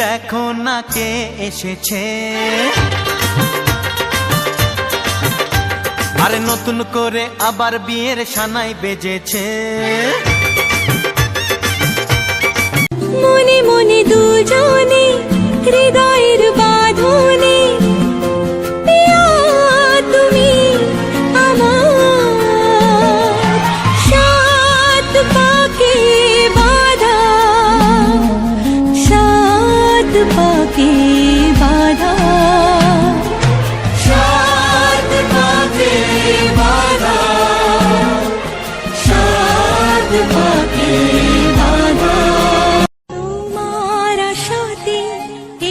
দেখো না কে এসেছে, আরে নতুন করে আবার বিয়ের সানাই বেজেছে। মনে মনে দুজনে হৃদয়ের বাঁধনে, পিয়া তুমি আমার সাত পাকে বাঁধা, সাত পাকে বাঁধা, সাত পাকে বাঁধা, সাত পাকে বাঁধা। তোমার আশাতে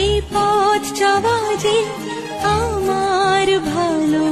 এই পথ যাওয়া যে আমার ভালো